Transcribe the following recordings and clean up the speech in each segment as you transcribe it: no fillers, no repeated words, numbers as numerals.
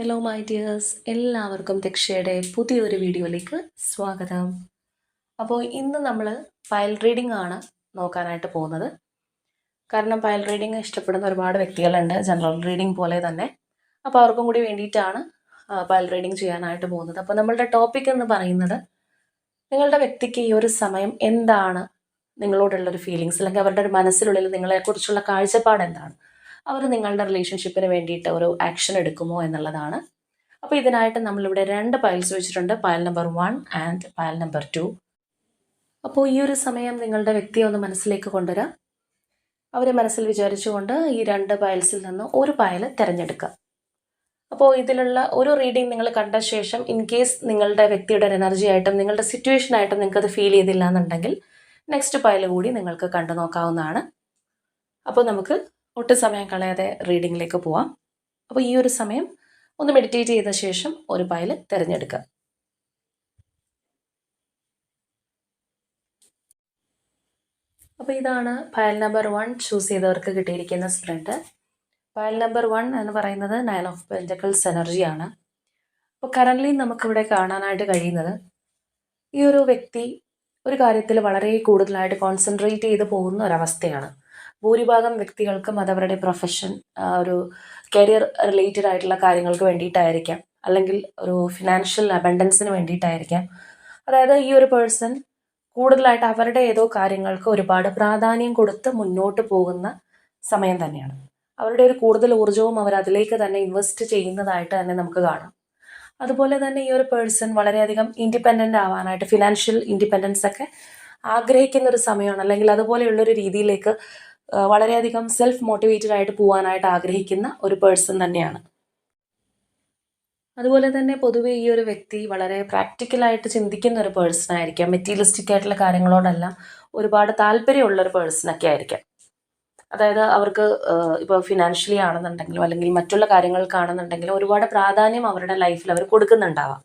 Hello my dears, എല്ലാവർക്കും ദക്ഷയുടെ പുതിയൊരു വീഡിയോയിലേക്ക് സ്വാഗതം. അപ്പോൾ ഇന്ന് നമ്മൾ ഫയൽ റീഡിംഗ് ആണ് നോക്കാനായിട്ട് പോകുന്നത്. കാരണം ഫയൽ റീഡിംഗ് ഇഷ്ടപ്പെടുന്ന ഒരുപാട് വ്യക്തികളുണ്ട്, ജനറൽ റീഡിംഗ് പോലെ തന്നെ. അപ്പോൾ അവർക്കും കൂടി വേണ്ടിയിട്ടാണ് ഫയൽ റീഡിംഗ് ചെയ്യാനായിട്ട് പോകുന്നത്. അപ്പോൾ നമ്മളുടെ ടോപ്പിക് എന്ന് പറയുന്നത്, നിങ്ങളുടെ വ്യക്തിക്ക് ഈ ഒരു സമയം എന്താണ് നിങ്ങളോടുള്ളൊരു ഫീലിങ്സ്, അല്ലെങ്കിൽ അവരുടെ ഒരു മനസ്സിനുള്ളിൽ നിങ്ങളെക്കുറിച്ചുള്ള കാഴ്ചപ്പാട് എന്താണ്, അവർ നിങ്ങളുടെ റിലേഷൻഷിപ്പിന് വേണ്ടിയിട്ട് ഒരു ആക്ഷൻ എടുക്കുമോ എന്നുള്ളതാണ്. അപ്പോൾ ഇതിനായിട്ട് നമ്മളിവിടെ 2 പയൽസ് വെച്ചിട്ടുണ്ട്, പയൽ നമ്പർ 1 ആൻഡ് പയൽ നമ്പർ 2. അപ്പോൾ ഈ ഒരു സമയം നിങ്ങളുടെ വ്യക്തിയെ ഒന്ന് മനസ്സിലേക്ക് കൊണ്ടുവരാം. അവരെ മനസ്സിൽ വിചാരിച്ചുകൊണ്ട് ഈ 2 പയൽസിൽ നിന്ന് ഒരു പയൽ തിരഞ്ഞെടുക്കുക. അപ്പോൾ ഇതിലുള്ള ഒരു റീഡിംഗ് നിങ്ങൾ കണ്ട ശേഷം ഇൻ കേസ് നിങ്ങളുടെ വ്യക്തിയുടെ എനർജി ആയിട്ടും നിങ്ങളുടെ സിറ്റുവേഷൻ ആയിട്ടും നിങ്ങൾക്കത് ഫീൽ ചെയ്തില്ല എന്നുണ്ടെങ്കിൽ നെക്സ്റ്റ് പയൽ കൂടി നിങ്ങൾക്ക് കണ്ടു നോക്കാവുന്നതാണ്. അപ്പോൾ നമുക്ക് ഒട്ടും സമയം കളയാതെ റീഡിങ്ങിലേക്ക് പോവാം. അപ്പോൾ ഈ ഒരു സമയം ഒന്ന് മെഡിറ്റേറ്റ് ചെയ്ത ശേഷം ഒരു പയൽ തിരഞ്ഞെടുക്കുക. അപ്പോൾ ഇതാണ് പയൽ നമ്പർ 1 ചൂസ് ചെയ്തവർക്ക് കിട്ടിയിരിക്കുന്ന സ്പ്രെഡ്. പയൽ നമ്പർ 1 എന്ന് പറയുന്നത് 9 ഓഫ് പെന്റക്കിൾസ് എനർജിയാണ്. അപ്പോൾ കറൻ്റ്ലി നമുക്കിവിടെ കാണാനായിട്ട് കഴിയുന്നത്, ഈ ഒരു വ്യക്തി ഒരു കാര്യത്തിൽ വളരെ കൂടുതലായിട്ട് കോൺസെൻട്രേറ്റ് ചെയ്ത് പോകുന്ന ഒരവസ്ഥയാണ്. ഭൂരിഭാഗം വ്യക്തികൾക്കും അതവരുടെ പ്രൊഫഷൻ, ഒരു കരിയർ റിലേറ്റഡ് ആയിട്ടുള്ള കാര്യങ്ങൾക്ക് വേണ്ടിയിട്ടായിരിക്കാം, അല്ലെങ്കിൽ ഒരു ഫിനാൻഷ്യൽ അബണ്ടൻസിന് വേണ്ടിയിട്ടായിരിക്കാം. അതായത് ഈ ഒരു പേഴ്സൺ കൂടുതലായിട്ട് അവരുടെ ഏതോ കാര്യങ്ങൾക്ക് ഒരുപാട് പ്രാധാന്യം കൊടുത്ത് മുന്നോട്ട് പോകുന്ന സമയം തന്നെയാണ്. അവരുടെ ഒരു കൂടുതൽ ഊർജ്ജവും അവർ അതിലേക്ക് തന്നെ ഇൻവെസ്റ്റ് ചെയ്യുന്നതായിട്ട് തന്നെ നമുക്ക് കാണാം. അതുപോലെ തന്നെ ഈ ഒരു പേഴ്സൺ വളരെയധികം ഇൻഡിപെൻഡൻ്റ് ആവാനായിട്ട്, ഫിനാൻഷ്യൽ ഇൻഡിപെൻഡൻസ് ഒക്കെ ആഗ്രഹിക്കുന്ന ഒരു സമയമാണ്, അല്ലെങ്കിൽ അതുപോലെയുള്ളൊരു രീതിയിലേക്ക് വളരെയധികം സെൽഫ് മോട്ടിവേറ്റഡ് ആയിട്ട് പോകാനായിട്ട് ആഗ്രഹിക്കുന്ന ഒരു പേഴ്സൺ തന്നെയാണ്. അതുപോലെ തന്നെ പൊതുവെ ഈ ഒരു വ്യക്തി വളരെ പ്രാക്ടിക്കലായിട്ട് ചിന്തിക്കുന്ന ഒരു പേഴ്സൺ ആയിരിക്കാം. മെറ്റീരിയലിസ്റ്റിക് ആയിട്ടുള്ള കാര്യങ്ങളോടെല്ലാം ഒരുപാട് താല്പര്യമുള്ള ഒരു പേഴ്സണൊക്കെ ആയിരിക്കാം. അതായത് അവർക്ക് ഇപ്പോൾ ഫിനാൻഷ്യലി ആണെന്നുണ്ടെങ്കിലും അല്ലെങ്കിൽ മറ്റുള്ള കാര്യങ്ങൾക്കാണെന്നുണ്ടെങ്കിലും ഒരുപാട് പ്രാധാന്യം അവരുടെ ലൈഫിൽ അവർ കൊടുക്കുന്നുണ്ടാവാം.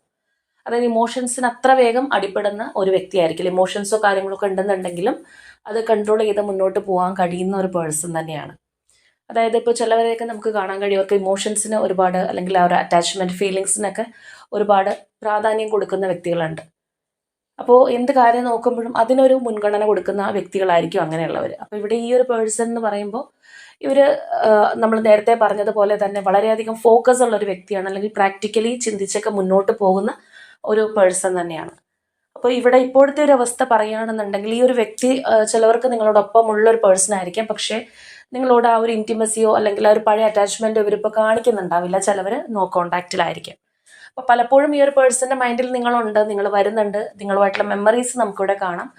അതായത് ഇമോഷൻസിന് അത്ര വേഗം അടിപ്പെടുന്ന ഒരു വ്യക്തിയായിരിക്കില്ല. ഇമോഷൻസോ കാര്യങ്ങളൊക്കെ ഉണ്ടെന്നുണ്ടെങ്കിലും അത് കൺട്രോൾ ചെയ്ത് മുന്നോട്ട് പോകാൻ കഴിയുന്ന ഒരു പേഴ്സൺ തന്നെയാണ്. അതായത് ഇപ്പോൾ ചിലവരെയൊക്കെ നമുക്ക് കാണാൻ കഴിയും, അവർക്ക് ഇമോഷൻസിന് ഒരുപാട്, അല്ലെങ്കിൽ ആ ഒരു അറ്റാച്ച്മെൻറ്റ് ഫീലിങ്സിനൊക്കെ ഒരുപാട് പ്രാധാന്യം കൊടുക്കുന്ന വ്യക്തികളുണ്ട്. അപ്പോൾ എന്ത് കാര്യം നോക്കുമ്പോഴും അതിനൊരു മുൻഗണന കൊടുക്കുന്ന വ്യക്തികളായിരിക്കും അങ്ങനെയുള്ളവർ. അപ്പോൾ ഇവിടെ ഈ ഒരു പേഴ്സൺ എന്ന് പറയുമ്പോൾ ഇവർ നമ്മൾ നേരത്തെ പറഞ്ഞതുപോലെ തന്നെ വളരെയധികം ഫോക്കസ് ഉള്ള ഒരു വ്യക്തിയാണ്, അല്ലെങ്കിൽ പ്രാക്ടിക്കലി ചിന്തിച്ചൊക്കെ മുന്നോട്ട് പോകുന്ന ഒരു പേഴ്സൺ തന്നെയാണ്. അപ്പോൾ ഇവിടെ ഇപ്പോഴത്തെ ഒരു അവസ്ഥ പറയുകയാണെന്നുണ്ടെങ്കിൽ, ഈ ഒരു വ്യക്തി ചിലവർക്ക് നിങ്ങളോടൊപ്പം ഉള്ള ഒരു പേഴ്സൺ ആയിരിക്കാം, പക്ഷേ നിങ്ങളോട് ആ ഒരു ഇൻറ്റിമസിയോ അല്ലെങ്കിൽ ആ ഒരു പഴയ അറ്റാച്ച്മെൻറ്റോ ഇവരിപ്പോൾ കാണിക്കുന്നുണ്ടാവില്ല. ചിലവർ നോ കോണ്ടാക്റ്റിലായിരിക്കും. അപ്പോൾ പലപ്പോഴും ഈ ഒരു പേഴ്സൻ്റെ മൈൻഡിൽ നിങ്ങളുണ്ട്, നിങ്ങൾ വരുന്നുണ്ട്, നിങ്ങളുമായിട്ടുള്ള മെമ്മറീസ് നമുക്കിവിടെ കാണാം.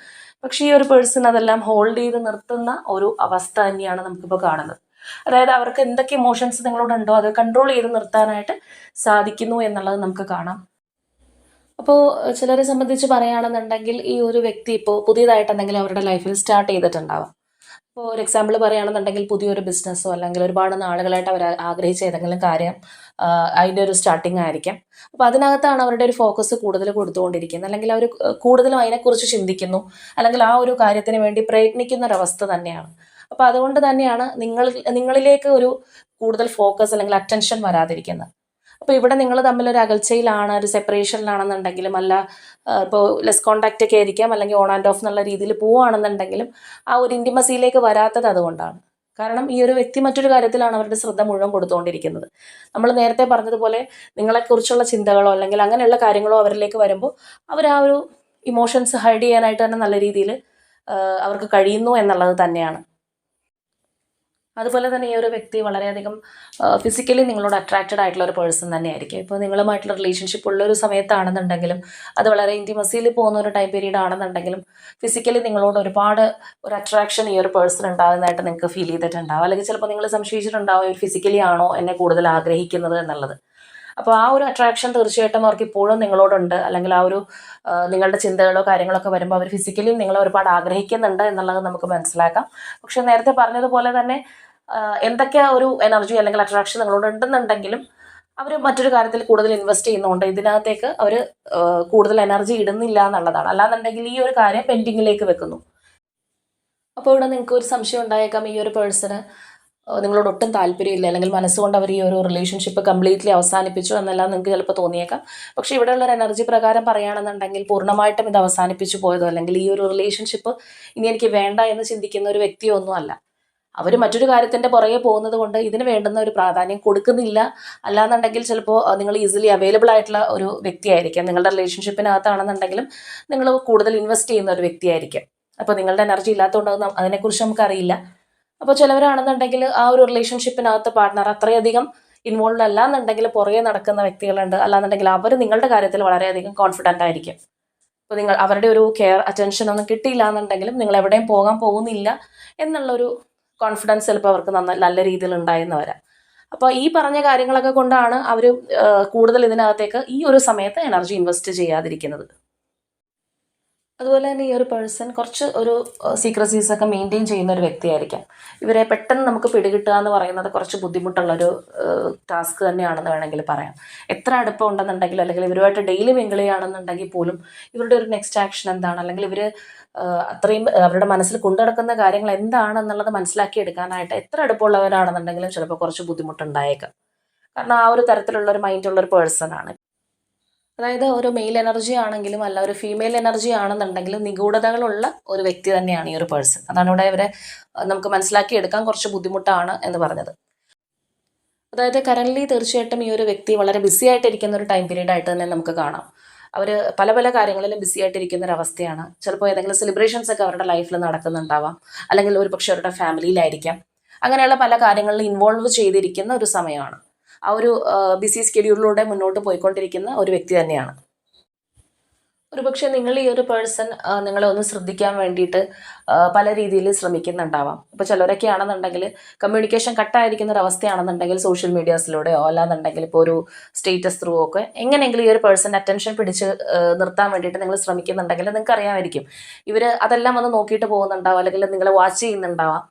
പക്ഷേ ഈ ഒരു പേഴ്സൺ അതെല്ലാം ഹോൾഡ് ചെയ്ത് നിർത്തുന്ന ഒരു അവസ്ഥ തന്നെയാണ് നമുക്കിപ്പോൾ കാണുന്നത്. അതായത് അവർക്ക് എന്തൊക്കെ ഇമോഷൻസ് നിങ്ങളോടുണ്ടോ അത് കൺട്രോൾ ചെയ്ത് നിർത്താനായിട്ട് സാധിക്കുന്നു എന്നുള്ളത് നമുക്ക് കാണാം. അപ്പോൾ ചിലരെ സംബന്ധിച്ച് പറയുകയാണെന്നുണ്ടെങ്കിൽ, ഈ ഒരു വ്യക്തി ഇപ്പോൾ പുതിയതായിട്ട് എന്തെങ്കിലും അവരുടെ ലൈഫിൽ സ്റ്റാർട്ട് ചെയ്തിട്ടുണ്ടാവാം. ഇപ്പോൾ ഒരു എക്സാമ്പിൾ പറയുകയാണെന്നുണ്ടെങ്കിൽ, പുതിയൊരു ബിസിനസ്സോ അല്ലെങ്കിൽ ഒരുപാട് നാളുകളായിട്ട് അവർ ആഗ്രഹിച്ച ഏതെങ്കിലും കാര്യം, അതിൻ്റെ ഒരു സ്റ്റാർട്ടിങ് ആയിരിക്കാം. അപ്പോൾ അതിനകത്താണ് അവരുടെ ഒരു ഫോക്കസ് കൂടുതൽ കൊടുത്തുകൊണ്ടിരിക്കുന്നത്, അല്ലെങ്കിൽ അവർ കൂടുതലും അതിനെക്കുറിച്ച് ചിന്തിക്കുന്നു, അല്ലെങ്കിൽ ആ ഒരു കാര്യത്തിന് വേണ്ടി പ്രയത്നിക്കുന്ന ഒരവസ്ഥ തന്നെയാണ്. അപ്പോൾ അതുകൊണ്ട് തന്നെയാണ് നിങ്ങളിലേക്ക് ഒരു കൂടുതൽ ഫോക്കസ് അല്ലെങ്കിൽ അറ്റൻഷൻ വരാതിരിക്കുന്നത്. അപ്പോൾ ഇവിടെ നിങ്ങൾ തമ്മിലൊരു അകൽച്ചയിലാണ്, ഒരു സെപ്പറേഷനിലാണെന്നുണ്ടെങ്കിലും, അല്ല ഇപ്പോൾ ലെസ് കോണ്ടാക്റ്റ് ഒക്കെ ആയിരിക്കാം, അല്ലെങ്കിൽ ഓൺ ആൻഡ് ഓഫ് എന്നുള്ള രീതിയിൽ പോവുകയാണെന്നുണ്ടെങ്കിലും ആ ഒരു ഇൻറ്റിമസിയിലേക്ക് വരാത്തത് അതുകൊണ്ടാണ്. കാരണം ഈ ഒരു വ്യക്തി മറ്റൊരു കാര്യത്തിലാണ് അവരുടെ ശ്രദ്ധ മുഴുവൻ കൊടുത്തുകൊണ്ടിരിക്കുന്നത്. നമ്മൾ നേരത്തെ പറഞ്ഞതുപോലെ നിങ്ങളെക്കുറിച്ചുള്ള ചിന്തകളോ അല്ലെങ്കിൽ അങ്ങനെയുള്ള കാര്യങ്ങളോ അവരിലേക്ക് വരുമ്പോൾ അവർ ആ ഒരു ഇമോഷൻസ് ഹൈഡ് ചെയ്യാനായിട്ട് തന്നെ നല്ല രീതിയിൽ അവർക്ക് കഴിയുന്നു എന്നുള്ളത് തന്നെയാണ്. അതുപോലെ തന്നെ ഈ ഒരു വ്യക്തി വളരെയധികം ഫിസിക്കലി നിങ്ങളോട് അട്രാക്റ്റഡ് ആയിട്ടുള്ള ഒരു പേഴ്സൺ തന്നെയായിരിക്കും. ഇപ്പോൾ നിങ്ങളുമായിട്ടുള്ള റിലേഷൻഷിപ്പ് ഉള്ളൊരു സമയത്താണെന്നുണ്ടെങ്കിലും, അത് വളരെ ഇൻറ്റിമസിയിൽ പോകുന്ന ഒരു ടൈം പീരീഡ് ആണെന്നുണ്ടെങ്കിലും, ഫിസിക്കലി നിങ്ങളോട് ഒരുപാട് ഒരു അട്രാക്ഷൻ ഈ ഒരു പേഴ്സൺ ഉണ്ടാകുന്നതായിട്ട് നിങ്ങൾക്ക് ഫീൽ ചെയ്തിട്ടുണ്ടാവും. അല്ലെങ്കിൽ ചിലപ്പോൾ നിങ്ങൾ സംശയിച്ചിട്ടുണ്ടാവും, ഇവർ ഫിസിക്കലി ആണോ എന്നെ കൂടുതൽ ആഗ്രഹിക്കുന്നത് എന്നുള്ളത്. അപ്പോൾ ആ ഒരു അട്രാക്ഷൻ തീർച്ചയായിട്ടും അവർക്ക് ഇപ്പോഴും നിങ്ങളോടുണ്ട്, അല്ലെങ്കിൽ ആ ഒരു നിങ്ങളുടെ ചിന്തകളോ കാര്യങ്ങളൊക്കെ വരുമ്പോൾ അവർ ഫിസിക്കലി നിങ്ങളെ ഒരുപാട് ആഗ്രഹിക്കുന്നുണ്ട് എന്നുള്ളത് നമുക്ക് മനസ്സിലാക്കാം. പക്ഷെ നേരത്തെ പറഞ്ഞതുപോലെ തന്നെ എന്തൊക്കെ ഒരു എനർജി അല്ലെങ്കിൽ അട്രാക്ഷൻ നിങ്ങളോട് ഉണ്ടെന്നുണ്ടെങ്കിലും, അവർ മറ്റൊരു കാര്യത്തിൽ കൂടുതൽ ഇൻവെസ്റ്റ് ചെയ്യുന്നതുകൊണ്ട് ഇതിനകത്തേക്ക് അവർ കൂടുതൽ എനർജി ഇടുന്നില്ല എന്നുള്ളതാണ്. അല്ലാന്നുണ്ടെങ്കിൽ ഈ ഒരു കാര്യം പെൻഡിങ്ങിലേക്ക് വെക്കുന്നു. അപ്പോൾ ഇവിടെ നിങ്ങൾക്ക് ഒരു സംശയം ഉണ്ടായേക്കാം, ഈ ഒരു പേഴ്സണ് നിങ്ങളോട് ഒട്ടും താല്പര്യമില്ല, അല്ലെങ്കിൽ മനസ്സുകൊണ്ട് അവർ ഈ ഒരു റിലേഷൻഷിപ്പ് കംപ്ലീറ്റ്ലി അവസാനിപ്പിച്ചു എന്നെല്ലാം നിങ്ങൾക്ക് ചിലപ്പോൾ തോന്നിയേക്കാം. പക്ഷേ ഇവിടെയുള്ള ഒരു എനർജി പ്രകാരം പറയുകയാണെന്നുണ്ടെങ്കിൽ പൂർണ്ണമായിട്ടും ഇത് അവസാനിപ്പിച്ചു പോയതോ അല്ലെങ്കിൽ ഈ ഒരു റിലേഷൻഷിപ്പ് ഇനി എനിക്ക് വേണ്ട എന്ന് ചിന്തിക്കുന്ന ഒരു വ്യക്തിയോ ഒന്നുമല്ല. അവർ മറ്റൊരു കാര്യത്തിൻ്റെ പുറകെ പോകുന്നത് കൊണ്ട് ഇതിന് വേണ്ടുന്ന ഒരു പ്രാധാന്യം കൊടുക്കുന്നില്ല. അല്ലാന്നുണ്ടെങ്കിൽ ചിലപ്പോൾ നിങ്ങൾ ഈസിലി അവൈലബിൾ ആയിട്ടുള്ള ഒരു വ്യക്തിയായിരിക്കാം. നിങ്ങളുടെ റിലേഷൻഷിപ്പിനകത്താണെന്നുണ്ടെങ്കിലും നിങ്ങൾ കൂടുതൽ ഇൻവെസ്റ്റ് ചെയ്യുന്ന ഒരു വ്യക്തിയായിരിക്കാം. അപ്പോൾ നിങ്ങളുടെ എനർജി ഇല്ലാത്തതുകൊണ്ടാകും അതിനെക്കുറിച്ച് നമുക്കറിയില്ല. അപ്പോൾ ചിലവരാണെന്നുണ്ടെങ്കിൽ ആ ഒരു റിലേഷൻഷിപ്പിനകത്ത് പാർട്ട്ണർ അത്രയധികം ഇൻവോൾവ് അല്ല എന്നുണ്ടെങ്കിൽ പുറകെ നടക്കുന്ന വ്യക്തികളുണ്ട്. അല്ലാന്നുണ്ടെങ്കിൽ അവർ നിങ്ങളുടെ കാര്യത്തിൽ വളരെയധികം കോൺഫിഡൻ്റ് ആയിരിക്കും. അപ്പോൾ നിങ്ങൾ അവരുടെ ഒരു കെയർ അറ്റൻഷൻ ഒന്നും കിട്ടിയില്ല എന്നുണ്ടെങ്കിലും നിങ്ങൾ എവിടെയും പോകാൻ പോകുന്നില്ല എന്നുള്ളൊരു കോൺഫിഡൻസ് ചിലപ്പോൾ അവർക്ക് നല്ല രീതിയിൽ ഉണ്ടായെന്ന് വരാം. അപ്പോൾ ഈ പറഞ്ഞ കാര്യങ്ങളൊക്കെ കൊണ്ടാണ് അവർ കൂടുതൽ ഇതിനകത്തേക്ക് ഈ ഒരു സമയത്ത് എനർജി ഇൻവെസ്റ്റ് ചെയ്യാതിരിക്കുന്നത്. അതുപോലെ തന്നെ ഈ ഒരു പേഴ്സൺ കുറച്ച് ഒരു സീക്രസീസ് ഒക്കെ മെയിൻറ്റെയിൻ ചെയ്യുന്ന ഒരു വ്യക്തിയായിരിക്കാം. ഇവരെ പെട്ടെന്ന് നമുക്ക് പിടികിട്ടുക എന്ന് പറയുന്നത് കുറച്ച് ബുദ്ധിമുട്ടുള്ളൊരു ടാസ്ക് തന്നെയാണെന്ന് വേണമെങ്കിൽ പറയാം. എത്ര അടുപ്പം ഉണ്ടെന്നുണ്ടെങ്കിലും അല്ലെങ്കിൽ ഇവരുമായിട്ട് ഡെയിലി മിങ്കിൾ ചെയ്യുകയാണെന്നുണ്ടെങ്കിൽ പോലും ഇവരുടെ ഒരു നെക്സ്റ്റ് ആക്ഷൻ എന്താണ്, അല്ലെങ്കിൽ ഇവർ അത്രയും അവരുടെ മനസ്സിൽ കൊണ്ടു നടക്കുന്ന കാര്യങ്ങൾ എന്താണെന്നുള്ളത് മനസ്സിലാക്കിയെടുക്കാനായിട്ട് എത്ര അടുപ്പമുള്ളവരാണെന്നുണ്ടെങ്കിലും ചിലപ്പോൾ കുറച്ച് ബുദ്ധിമുട്ടുണ്ടായേക്കാം. കാരണം ആ ഒരു തരത്തിലുള്ള ഒരു മൈൻഡുള്ള ഒരു പേഴ്സണാണ്. അതായത് ഒരു മെയിൽ എനർജി ആണെങ്കിലും അല്ല ഒരു ഫീമെയിൽ എനർജി ആണെന്നുണ്ടെങ്കിലും നിഗൂഢതകളുള്ള ഒരു വ്യക്തി തന്നെയാണ് ഈ ഒരു പേഴ്സൺ. അതാണ് ഇവിടെ ഇവരെ നമുക്ക് മനസ്സിലാക്കിയെടുക്കാൻ കുറച്ച് ബുദ്ധിമുട്ടാണ് എന്ന് പറഞ്ഞത്. അതായത് കറൻ്റ്ലി തീർച്ചയായിട്ടും ഈ ഒരു വ്യക്തി വളരെ ബിസി ആയിട്ടിരിക്കുന്ന ഒരു ടൈം പീരീഡ് ആയിട്ട് തന്നെ നമുക്ക് കാണാം. അവർ പല പല കാര്യങ്ങളിലും ബിസി ആയിട്ടിരിക്കുന്ന ഒരു അവസ്ഥയാണ്. ചിലപ്പോൾ ഏതെങ്കിലും സെലിബ്രേഷൻസ് ഒക്കെ അവരുടെ ലൈഫിൽ നടക്കുന്നുണ്ടാവാം, അല്ലെങ്കിൽ ഒരു പക്ഷേ അവരുടെ ഫാമിലിയിലായിരിക്കാം. അങ്ങനെയുള്ള പല കാര്യങ്ങളിൽ ഇൻവോൾവ് ചെയ്തിരിക്കുന്ന ഒരു സമയമാണ്. ആ ഒരു ബിസി സ്കെഡ്യൂളിലൂടെ മുന്നോട്ട് പോയിക്കൊണ്ടിരിക്കുന്ന ഒരു വ്യക്തി തന്നെയാണ്. ഒരുപക്ഷെ നിങ്ങൾ ഈ ഒരു പേഴ്സൺ നിങ്ങളെ ഒന്ന് ശ്രദ്ധിക്കാൻ വേണ്ടിയിട്ട് പല രീതിയിൽ ശ്രമിക്കുന്നുണ്ടാവാം. ഇപ്പോൾ ചിലരൊക്കെ ആണെന്നുണ്ടെങ്കിൽ കമ്മ്യൂണിക്കേഷൻ കട്ടായിരിക്കുന്ന ഒരു അവസ്ഥയാണെന്നുണ്ടെങ്കിൽ സോഷ്യൽ മീഡിയാസിലൂടെയോ അല്ലാന്നുണ്ടെങ്കിൽ ഇപ്പോൾ ഒരു സ്റ്റേറ്റസ് ത്രൂ ഒക്കെ എങ്ങനെയെങ്കിലും ഈ ഒരു പേഴ്സൻ്റെ അറ്റൻഷൻ പിടിച്ച് നിർത്താൻ വേണ്ടിയിട്ട് നിങ്ങൾ ശ്രമിക്കുന്നുണ്ടെങ്കിൽ നിങ്ങൾക്ക് അറിയാമായിരിക്കും ഇവർ അതെല്ലാം ഒന്ന് നോക്കിയിട്ട് പോകുന്നുണ്ടാവാം, അല്ലെങ്കിൽ നിങ്ങളെ വാച്ച് ചെയ്യുന്നുണ്ടാവാം.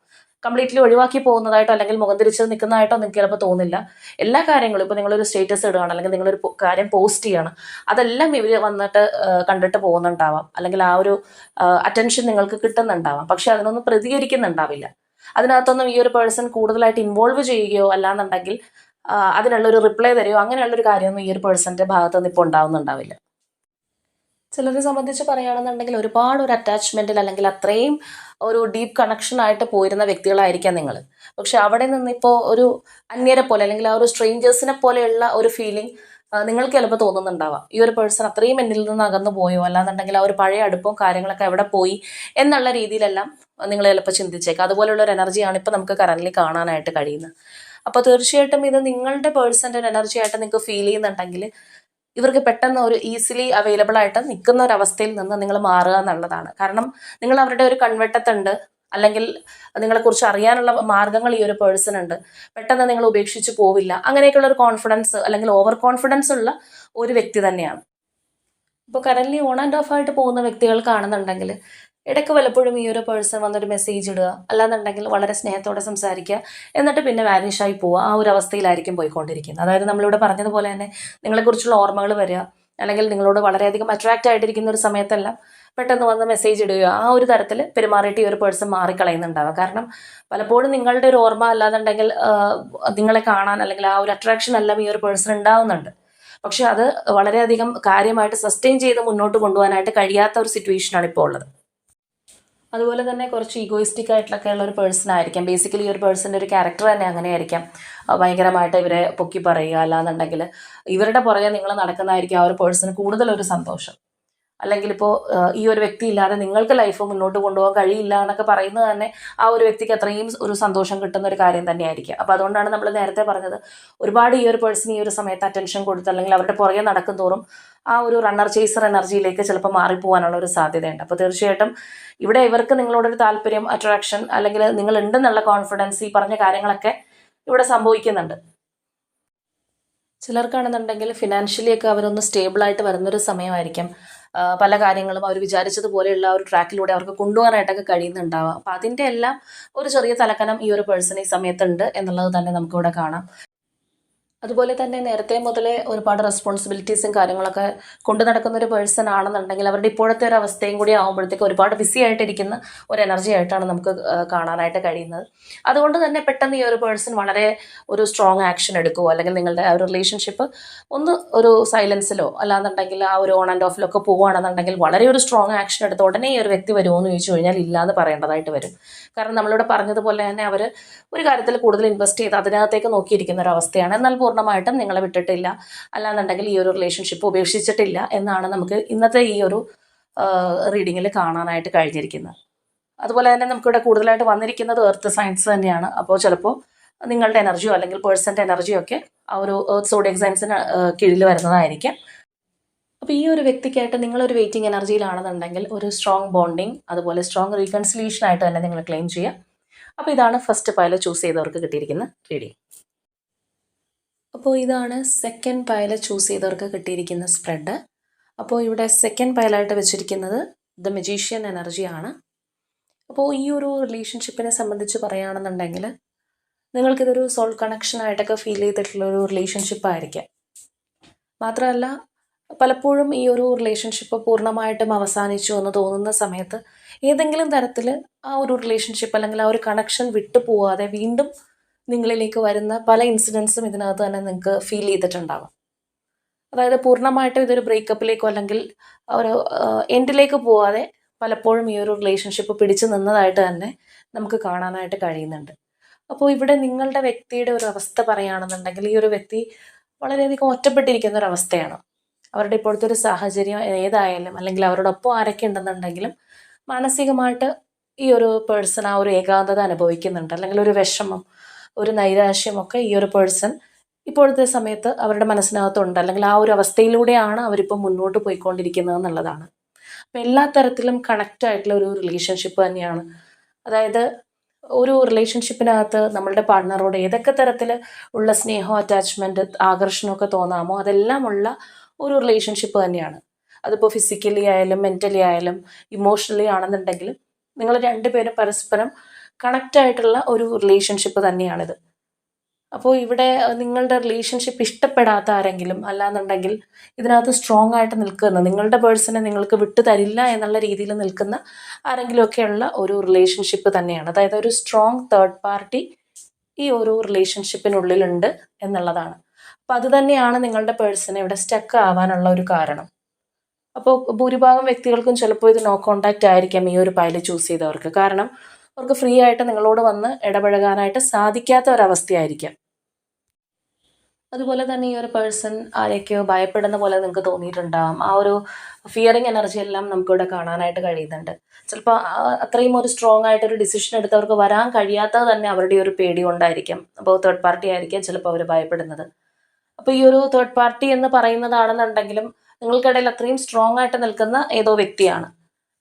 കംപ്ലീറ്റ്ലി ഒഴിവാക്കി പോകുന്നതായിട്ടോ അല്ലെങ്കിൽ മുഖം തിരിച്ച് നിൽക്കുന്നതായിട്ടോ നിങ്ങൾക്ക് ചിലപ്പോൾ തോന്നില്ല. എല്ലാ കാര്യങ്ങളും ഇപ്പോൾ നിങ്ങളൊരു സ്റ്റേറ്റസ് ഇടുകയാണ് അല്ലെങ്കിൽ നിങ്ങളൊരു കാര്യം പോസ്റ്റ് ചെയ്യുകയാണ്, അതെല്ലാം ഇവർ വന്നിട്ട് കണ്ടിട്ട് പോകുന്നുണ്ടാവാം, അല്ലെങ്കിൽ ആ ഒരു അറ്റൻഷൻ നിങ്ങൾക്ക് കിട്ടുന്നുണ്ടാവാം. പക്ഷെ അതിനൊന്നും പ്രതികരിക്കുന്നുണ്ടാവില്ല. അതിനകത്തൊന്നും ഈ ഒരു പേഴ്സൺ കൂടുതലായിട്ട് ഇൻവോൾവ് ചെയ്യുകയോ അല്ലാന്നുണ്ടെങ്കിൽ അതിനുള്ളൊരു റിപ്ലൈ തരികയോ അങ്ങനെയുള്ളൊരു കാര്യമൊന്നും ഈ ഒരു പേഴ്സൻ്റെ ഭാഗത്തുനിന്ന് ഇപ്പോൾ ഉണ്ടാവുന്നുണ്ടാവില്ല. ചിലരെ സംബന്ധിച്ച് പറയുകയാണെന്നുണ്ടെങ്കിൽ ഒരുപാട് ഒരു അറ്റാച്ച്മെൻറ്റിൽ അല്ലെങ്കിൽ അത്രയും ഒരു ഡീപ്പ് കണക്ഷനായിട്ട് പോയിരുന്ന വ്യക്തികളായിരിക്കാം നിങ്ങൾ. പക്ഷെ അവിടെ നിന്നിപ്പോൾ ഒരു അന്യരെ പോലെ അല്ലെങ്കിൽ ആ ഒരു സ്ട്രേഞ്ചേഴ്സിനെ പോലെയുള്ള ഒരു ഫീലിംഗ് നിങ്ങൾക്ക് ചിലപ്പോൾ തോന്നുന്നുണ്ടാവാം. ഈ ഒരു പേഴ്സൺ അത്രയും എന്നിൽ നിന്ന് അകന്നു പോയോ, അല്ലാന്നുണ്ടെങ്കിൽ ആ ഒരു പഴയ അടുപ്പവും കാര്യങ്ങളൊക്കെ എവിടെ പോയി എന്നുള്ള രീതിയിലെല്ലാം നിങ്ങൾ ചിലപ്പോൾ ചിന്തിച്ചേക്കാം. അതുപോലുള്ള ഒരു എനർജിയാണ് ഇപ്പോൾ നമുക്ക് കറൻ്റ്ലി കാണാനായിട്ട് കഴിയുന്നത്. അപ്പോൾ തീർച്ചയായിട്ടും ഇത് നിങ്ങളുടെ പേഴ്സൻ്റെ ഒരു എനർജി ആയിട്ട് നിങ്ങൾക്ക് ഫീൽ ചെയ്യുന്നുണ്ടെങ്കിൽ ഇവർക്ക് പെട്ടെന്ന് ഒരു ഈസിലി അവൈലബിൾ ആയിട്ട് നിൽക്കുന്ന ഒരു അവസ്ഥയിൽ നിന്ന് നിങ്ങൾ മാറുക എന്നുള്ളതാണ്. കാരണം നിങ്ങൾ അവരുടെ ഒരു കൺവെട്ടത്തുണ്ട്, അല്ലെങ്കിൽ നിങ്ങളെക്കുറിച്ച് അറിയാനുള്ള മാർഗ്ഗങ്ങൾ ഈ ഒരു പേഴ്സൺ ഉണ്ട്. പെട്ടെന്ന് നിങ്ങൾ ഉപേക്ഷിച്ച് പോവില്ല, അങ്ങനെയൊക്കെയുള്ള ഒരു കോൺഫിഡൻസ് അല്ലെങ്കിൽ ഓവർ കോൺഫിഡൻസ് ഉള്ള ഒരു വ്യക്തി തന്നെയാണ്. ഇപ്പോൾ കറൻ്റ്ലി ഓൺ ആൻഡ് ഓഫ് ആയിട്ട് പോകുന്ന വ്യക്തികൾ കാണുന്നുണ്ടെങ്കിൽ ഇടയ്ക്ക് വല്ലപ്പോഴും ഈ ഒരു പേഴ്സൺ വന്നൊരു മെസ്സേജ് ഇടുക, അല്ലാന്നുണ്ടെങ്കിൽ വളരെ സ്നേഹത്തോടെ സംസാരിക്കുക, എന്നിട്ട് പിന്നെ വാനിഷായി പോവുക. ആ ഒരു അവസ്ഥയിലായിരിക്കും പോയിക്കൊണ്ടിരിക്കുന്നത്. അതായത് നമ്മളിവിടെ പറഞ്ഞതുപോലെ തന്നെ നിങ്ങളെക്കുറിച്ചുള്ള ഓർമ്മകൾ വരിക, അല്ലെങ്കിൽ നിങ്ങളോട് വളരെയധികം അട്രാക്റ്റ് ആയിട്ടിരിക്കുന്ന ഒരു സമയത്തെല്ലാം പെട്ടെന്ന് വന്ന് മെസ്സേജ് ഇടുക, ആ ഒരു തരത്തിൽ പെരുമാറിയിട്ട് ഈ ഒരു പേഴ്സൺ മാറിക്കളയുന്നുണ്ടാവുക. കാരണം പലപ്പോഴും നിങ്ങളുടെ ഒരു ഓർമ്മ അല്ലാന്നുണ്ടെങ്കിൽ നിങ്ങളെ കാണാൻ അല്ലെങ്കിൽ ആ ഒരു അട്രാക്ഷൻ എല്ലാം ഈ ഒരു പേഴ്സൺ ഉണ്ടാവുന്നുണ്ട്. പക്ഷെ അത് വളരെയധികം കാര്യമായിട്ട് സസ്റ്റെയിൻ ചെയ്ത് മുന്നോട്ട് കൊണ്ടുപോകാനായിട്ട് കഴിയാത്ത ഒരു സിറ്റുവേഷനാണ് ഇപ്പോൾ ഉള്ളത്. അതുപോലെ തന്നെ കുറച്ച് ഈഗോയിസ്റ്റിക് ആയിട്ടുള്ളൊക്കെ ഉള്ള ഒരു പേഴ്സൺ ആയിരിക്കാം. ബേസിക്കലി ഈ ഒരു പേഴ്സൻ്റെ ഒരു ക്യാരക്ടർ തന്നെ അങ്ങനെയായിരിക്കാം. ഭയങ്കരമായിട്ട് ഇവരെ പൊക്കി പറയുക, അല്ലാന്നുണ്ടെങ്കിൽ ഇവരുടെ പുറകെ നിങ്ങൾ നടക്കുന്നതായിരിക്കും ആ ഒരു പേഴ്സണ് കൂടുതലൊരു സന്തോഷം. അല്ലെങ്കിൽ ഇപ്പോൾ ഈ ഒരു വ്യക്തി ഇല്ലാതെ നിങ്ങൾക്ക് ലൈഫ് മുന്നോട്ട് കൊണ്ടുപോകാൻ കഴിയില്ല എന്നൊക്കെ പറയുന്നത് തന്നെ ആ ഒരു വ്യക്തിക്ക് അത്രയും ഒരു സന്തോഷം കിട്ടുന്ന ഒരു കാര്യം തന്നെയായിരിക്കും. അപ്പോൾ അതുകൊണ്ടാണ് നമ്മൾ നേരത്തെ പറഞ്ഞത് ഒരുപാട് ഈ ഒരു പേഴ്സൺ ഈ ഒരു സമയത്ത് അറ്റൻഷൻ കൊടുത്ത് അല്ലെങ്കിൽ അവരുടെ പുറകെ നടക്കും തോറും ആ ഒരു റണ്ണർ ചേസർ എനർജിയിലേക്ക് ചിലപ്പോൾ മാറിപ്പോകാനുള്ള ഒരു സാധ്യതയുണ്ട്. അപ്പോൾ തീർച്ചയായിട്ടും ഇവിടെ ഇവർക്ക് നിങ്ങളോടൊരു താല്പര്യം, അട്രാക്ഷൻ, അല്ലെങ്കിൽ നിങ്ങൾ ഉണ്ടെന്നുള്ള കോൺഫിഡൻസ്, ഈ പറഞ്ഞ കാര്യങ്ങളൊക്കെ ഇവിടെ സംഭവിക്കുന്നുണ്ട്. ചിലർക്കാണെന്നുണ്ടെങ്കിൽ ഫിനാൻഷ്യലി ഒക്കെ അവരൊന്ന് സ്റ്റേബിളായിട്ട് വരുന്നൊരു സമയമായിരിക്കും. പല കാര്യങ്ങളും അവർ വിചാരിച്ചതുപോലെയുള്ള ഒരു ട്രാക്കിലൂടെ അവർക്ക് കൊണ്ടുപോകാനായിട്ടൊക്കെ കഴിയുന്നുണ്ടാവാം. അപ്പം അതിൻ്റെ എല്ലാം ഒരു ചെറിയ തലക്കനം ഈ ഒരു പേഴ്സൺ ഈ സമയത്തുണ്ട് എന്നുള്ളത് തന്നെ നമുക്കിവിടെ കാണാം. അതുപോലെ തന്നെ നേരത്തെ മുതലേ ഒരുപാട് റെസ്പോൺസിബിലിറ്റീസും കാര്യങ്ങളൊക്കെ കൊണ്ടു നടക്കുന്ന ഒരു പേഴ്സൺ ആണെന്നുണ്ടെങ്കിൽ അവരുടെ ഇപ്പോഴത്തെ ഒരു അവസ്ഥയും കൂടി ആകുമ്പോഴത്തേക്ക് ഒരുപാട് ബിസി ആയിട്ടിരിക്കുന്ന ഒരു എനർജി ആയിട്ടാണ് നമുക്ക് കാണാനായിട്ട് കഴിയുന്നത്. അതുകൊണ്ട് തന്നെ പെട്ടെന്ന് ഈ ഒരു പേഴ്സൺ വളരെ ഒരു സ്ട്രോങ് ആക്ഷൻ എടുക്കുമോ, അല്ലെങ്കിൽ നിങ്ങളുടെ ആ ഒരു റിലേഷൻഷിപ്പ് ഒന്ന് ഒരു സൈലൻസിലോ അല്ലാന്നുണ്ടെങ്കിൽ ആ ഒരു ഓൺ ആൻഡ് ഓഫിലൊക്കെ പോവുകയാണെന്നുണ്ടെങ്കിൽ വളരെ ഒരു സ്ട്രോങ് ആക്ഷൻ എടുത്ത ഉടനെ ഈ ഒരു വ്യക്തി വരുമോ എന്ന് ചോദിച്ചു കഴിഞ്ഞാൽ ഇല്ലാന്ന് പറയേണ്ടതായിട്ട് വരും. കാരണം നമ്മളിവിടെ പറഞ്ഞതുപോലെ തന്നെ അവർ ഒരു കാര്യത്തിൽ കൂടുതൽ ഇൻവെസ്റ്റ് ചെയ്ത് അതിനകത്തേക്ക് നോക്കിയിരിക്കുന്ന ഒരു അവസ്ഥയാണ്. എന്നാൽ പൂർണ്ണമായിട്ടും നിങ്ങളെ വിട്ടിട്ടില്ല, അല്ലാന്നുണ്ടെങ്കിൽ ഈ ഒരു റിലേഷൻഷിപ്പ് ഉപേക്ഷിച്ചിട്ടില്ല എന്നാണ് നമുക്ക് ഇന്നത്തെ ഈ ഒരു റീഡിങ്ങിൽ കാണാനായിട്ട് കഴിഞ്ഞിരിക്കുന്നത്. അതുപോലെ തന്നെ നമുക്കിവിടെ കൂടുതലായിട്ട് വന്നിരിക്കുന്നത് എർത്ത് സയൻസ് തന്നെയാണ്. അപ്പോൾ ചിലപ്പോൾ നിങ്ങളുടെ എനർജിയോ അല്ലെങ്കിൽ പേഴ്സൻ്റെ എനർജിയോ ഒക്കെ ആ ഒരു എർത്ത് സോഡിയക് സയൻസിന് കീഴിൽ വരുന്നതായിരിക്കാം. അപ്പോൾ ഈ ഒരു വ്യക്തിക്കായിട്ട് നിങ്ങളൊരു വെയിറ്റിംഗ് എനർജിയിലാണെന്നുണ്ടെങ്കിൽ ഒരു സ്ട്രോങ് ബോണ്ടിങ്, അതുപോലെ സ്ട്രോങ് റീകൺസിലിയേഷൻ ആയിട്ട് തന്നെ നിങ്ങൾ ക്ലെയിം ചെയ്യുക. അപ്പോൾ ഇതാണ് ഫസ്റ്റ് പൈല ചൂസ് ചെയ്തവർക്ക് കിട്ടിയിരിക്കുന്ന റീഡിങ്. അപ്പോൾ ഇതാണ് സെക്കൻഡ് പൈല ചൂസ് ചെയ്തവർക്ക് കിട്ടിയിരിക്കുന്ന സ്പ്രെഡ്. അപ്പോൾ ഇവിടെ സെക്കൻഡ് പൈലായിട്ട് വെച്ചിരിക്കുന്നത് ദ മജീഷ്യൻ എനർജിയാണ്. അപ്പോൾ ഈ ഒരു റിലേഷൻഷിപ്പിനെ സംബന്ധിച്ച് പറയുകയാണെന്നുണ്ടെങ്കിൽ നിങ്ങൾക്കിതൊരു സോൾ കണക്ഷനായിട്ടൊക്കെ ഫീൽ ചെയ്തിട്ടുള്ളൊരു റിലേഷൻഷിപ്പ് ആയിരിക്കാം. മാത്രമല്ല പലപ്പോഴും ഈ ഒരു റിലേഷൻഷിപ്പ് പൂർണ്ണമായിട്ടും അവസാനിച്ചു എന്ന് തോന്നുന്ന സമയത്ത് ഏതെങ്കിലും തരത്തിൽ ആ ഒരു റിലേഷൻഷിപ്പ് അല്ലെങ്കിൽ ആ ഒരു കണക്ഷൻ വിട്ടു പോവാതെ വീണ്ടും നിങ്ങളിലേക്ക് വരുന്ന പല ഇൻസിഡൻസും ഇതിനകത്ത് തന്നെ നിങ്ങൾക്ക് ഫീൽ ചെയ്തിട്ടുണ്ടാകും. അതായത് പൂർണ്ണമായിട്ടും ഇതൊരു ബ്രേക്കപ്പിലേക്കോ അല്ലെങ്കിൽ ഒരു എൻഡിലേക്ക് പോവാതെ പലപ്പോഴും ഈ ഒരു റിലേഷൻഷിപ്പ് പിടിച്ചു നിന്നതായിട്ട് തന്നെ നമുക്ക് കാണാനായിട്ട് കഴിയുന്നുണ്ട്. അപ്പോൾ ഇവിടെ നിങ്ങളുടെ വ്യക്തിയുടെ ഒരു അവസ്ഥ പറയുകയാണെന്നുണ്ടെങ്കിൽ ഈ ഒരു വ്യക്തി വളരെയധികം ഒറ്റപ്പെട്ടിരിക്കുന്ന ഒരു അവസ്ഥയാണ്. അവരുടെ ഇപ്പോഴത്തെ ഒരു സാഹചര്യം ഏതായാലും അല്ലെങ്കിൽ അവരോടൊപ്പം ആരൊക്കെ ഉണ്ടെന്നുണ്ടെങ്കിലും മാനസികമായിട്ട് ഈ ഒരു പേഴ്സൺ ആ ഒരു ഏകാന്തത അനുഭവിക്കുന്നുണ്ട്, അല്ലെങ്കിൽ ഒരു വിഷമം, ഒരു നൈരാശ്യമൊക്കെ ഈ ഒരു പേഴ്സൺ ഇപ്പോഴത്തെ സമയത്ത് അവരുടെ മനസ്സിനകത്തുണ്ട്, അല്ലെങ്കിൽ ആ ഒരു അവസ്ഥയിലൂടെയാണ് അവരിപ്പോൾ മുന്നോട്ട് പോയിക്കൊണ്ടിരിക്കുന്നത് എന്നുള്ളതാണ്. അപ്പം എല്ലാ തരത്തിലും കണക്റ്റ് ആയിട്ടുള്ള ഒരു റിലേഷൻഷിപ്പ് തന്നെയാണ്. അതായത് ഒരു റിലേഷൻഷിപ്പിനകത്ത് നമ്മളുടെ പാർട്ട്ണറോട് ഏതൊക്കെ തരത്തിൽ ഉള്ള സ്നേഹം, അറ്റാച്ച്മെൻറ്റ്, ആകർഷണമൊക്കെ തോന്നാമോ അതെല്ലാം ഉള്ള ഒരു റിലേഷൻഷിപ്പ് തന്നെയാണ്. അതിപ്പോൾ ഫിസിക്കലി ആയാലും മെൻ്റലി ആയാലും ഇമോഷണലി ആണെന്നുണ്ടെങ്കിലും നിങ്ങൾ രണ്ടുപേരും പരസ്പരം കണക്റ്റ് ആയിട്ടുള്ള ഒരു റിലേഷൻഷിപ്പ് തന്നെയാണിത്. അപ്പോൾ ഇവിടെ നിങ്ങളുടെ റിലേഷൻഷിപ്പ് ഇഷ്ടപ്പെടാത്ത ആരെങ്കിലും അല്ലാന്നുണ്ടെങ്കിൽ ഇതിനകത്ത് സ്ട്രോങ് ആയിട്ട് നിൽക്കുന്ന നിങ്ങളുടെ പേഴ്സണെ നിങ്ങൾക്ക് വിട്ടു തരില്ല എന്നുള്ള രീതിയിൽ നിൽക്കുന്ന ആരെങ്കിലുമൊക്കെയുള്ള ഒരു റിലേഷൻഷിപ്പ് തന്നെയാണ്. അതായത് ഒരു സ്ട്രോങ് തേർഡ് പാർട്ടി ഈ ഒരു റിലേഷൻഷിപ്പിനുള്ളിലുണ്ട് എന്നുള്ളതാണ്. അപ്പോൾ അത് തന്നെയാണ് നിങ്ങളുടെ പേഴ്സണെ ഇവിടെ സ്റ്റക്ക് ആവാനുള്ള ഒരു കാരണം. അപ്പോൾ ഭൂരിഭാഗം വ്യക്തികൾക്കും ചിലപ്പോൾ ഇത് നോ കോണ്ടാക്റ്റ് ആയിരിക്കാം ഈ ഒരു പൈല ചൂസ് ചെയ്തവർക്ക്. കാരണം അവർക്ക് ഫ്രീ ആയിട്ട് നിങ്ങളോട് വന്ന് ഇടപഴകാനായിട്ട് സാധിക്കാത്ത ഒരവസ്ഥയായിരിക്കാം. അതുപോലെ തന്നെ ഈ ഒരു പേഴ്സൺ ആരെയൊക്കെയോ ഭയപ്പെടുന്ന പോലെ നിങ്ങൾക്ക് തോന്നിയിട്ടുണ്ടാകും. ആ ഒരു ഫിയറിങ് എനർജി എല്ലാം നമുക്കിവിടെ കാണാനായിട്ട് കഴിയുന്നുണ്ട്. ചിലപ്പോൾ അത്രയും ഒരു സ്ട്രോങ് ആയിട്ടൊരു ഡിസിഷൻ എടുത്തവർക്ക് വരാൻ കഴിയാത്തത് തന്നെ അവരുടെ ഒരു പേടി കൊണ്ടായിരിക്കാം. അപ്പോൾ തേർഡ് പാർട്ടി ആയിരിക്കാം ചിലപ്പോൾ അവർ ഭയപ്പെടുന്നത്. അപ്പോൾ ഈ ഒരു തേർഡ് പാർട്ടി എന്ന് പറയുന്നതാണെന്നുണ്ടെങ്കിലും നിങ്ങൾക്കിടയിൽ അത്രയും സ്ട്രോങ് ആയിട്ട് നിൽക്കുന്ന ഏതോ വ്യക്തിയാണ്.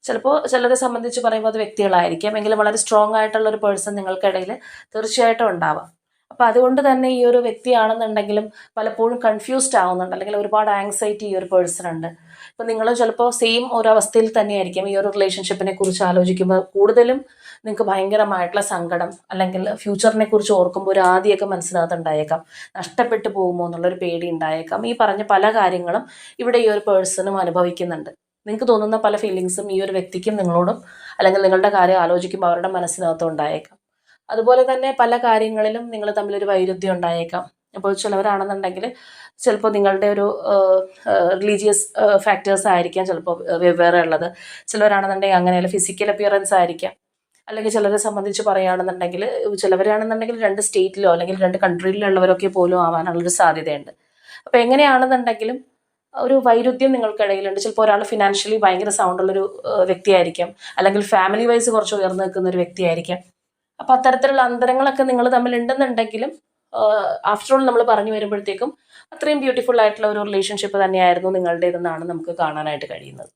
ചിലപ്പോൾ ചിലരെ സംബന്ധിച്ച് പറയുമ്പോൾ അത് വ്യക്തികളായിരിക്കാം, എങ്കിലും വളരെ സ്ട്രോങ് ആയിട്ടുള്ള ഒരു പേഴ്സൺ നിങ്ങൾക്കിടയിൽ തീർച്ചയായിട്ടും ഉണ്ടാവാം. അപ്പോൾ അതുകൊണ്ട് തന്നെ ഈ ഒരു വ്യക്തിയാണെന്നുണ്ടെങ്കിലും പലപ്പോഴും കൺഫ്യൂസ്ഡ് ആവുന്നുണ്ട്, അല്ലെങ്കിൽ ഒരുപാട് ആങ്സൈറ്റി ഈ ഒരു പേഴ്സൺ ഉണ്ട്. ഇപ്പം നിങ്ങൾ ചിലപ്പോൾ സെയിം ഒരു അവസ്ഥയിൽ തന്നെയായിരിക്കും. ഈ ഒരു റിലേഷൻഷിപ്പിനെ കുറിച്ച് ആലോചിക്കുമ്പോൾ കൂടുതലും നിങ്ങൾക്ക് ഭയങ്കരമായിട്ടുള്ള സങ്കടം, അല്ലെങ്കിൽ ഫ്യൂച്ചറിനെ കുറിച്ച് ഓർക്കുമ്പോൾ ഒരു ആദ്യമൊക്കെ മനസ്സിനകത്ത് ഉണ്ടായേക്കാം, നഷ്ടപ്പെട്ടു പോകുമോ എന്നുള്ളൊരു പേടി ഉണ്ടായേക്കാം. ഈ പറഞ്ഞ പല കാര്യങ്ങളും ഇവിടെ ഈ ഒരു പേഴ്സണും അനുഭവിക്കുന്നുണ്ട്. നിങ്ങൾക്ക് തോന്നുന്ന പല ഫീലിങ്സും ഈ ഒരു വ്യക്തിക്കും നിങ്ങളോടും, അല്ലെങ്കിൽ നിങ്ങളുടെ കാര്യം ആലോചിക്കുമ്പോൾ അവരുടെ മനസ്സിനകത്തും ഉണ്ടായേക്കാം. അതുപോലെ തന്നെ പല കാര്യങ്ങളിലും നിങ്ങൾ തമ്മിലൊരു വൈരുദ്ധ്യം ഉണ്ടായേക്കാം. അപ്പോൾ ചിലവരാണെന്നുണ്ടെങ്കിൽ ചിലപ്പോൾ നിങ്ങളുടെ ഒരു റിലീജിയസ് ഫാക്ടേഴ്സ് ആയിരിക്കാം ചിലപ്പോൾ വെവ്വേറെ ഉള്ളത്. ചിലവരാണെന്നുണ്ടെങ്കിൽ അങ്ങനെയല്ല ഫിസിക്കൽ അപ്പിയറൻസ് ആയിരിക്കാം. അല്ലെങ്കിൽ ചിലരെ സംബന്ധിച്ച് പറയുകയാണെന്നുണ്ടെങ്കിൽ ചിലവരാണെന്നുണ്ടെങ്കിൽ 2 സ്റ്റേറ്റിലോ അല്ലെങ്കിൽ 2 കൺട്രിയിലുള്ളവരൊക്കെ പോലും ആവാനുള്ളൊരു സാധ്യതയുണ്ട്. അപ്പോൾ എങ്ങനെയാണെന്നുണ്ടെങ്കിലും ഒരു വൈരുദ്ധ്യം നിങ്ങൾക്കിടയിലുണ്ട്. ചിലപ്പോൾ ഒരാൾ ഫിനാൻഷ്യലി ഭയങ്കര സൗണ്ടുള്ളൊരു വ്യക്തിയായിരിക്കാം, അല്ലെങ്കിൽ ഫാമിലി വൈസ് കുറച്ച് ഉയർന്നു നിൽക്കുന്ന ഒരു വ്യക്തിയായിരിക്കാം. അപ്പോൾ അത്തരത്തിലുള്ള അന്തരങ്ങളൊക്കെ നിങ്ങൾ തമ്മിലുണ്ടെന്നുണ്ടെങ്കിലും ആഫ്റ്റർ ഓൾ നമ്മൾ പറഞ്ഞു വരുമ്പോഴത്തേക്കും അത്രയും ബ്യൂട്ടിഫുൾ ആയിട്ടുള്ള ഒരു റിലേഷൻഷിപ്പ് തന്നെയായിരുന്നു നിങ്ങളുടേതെന്നാണ് നമുക്ക് കാണാനായിട്ട് കഴിയുന്നത്.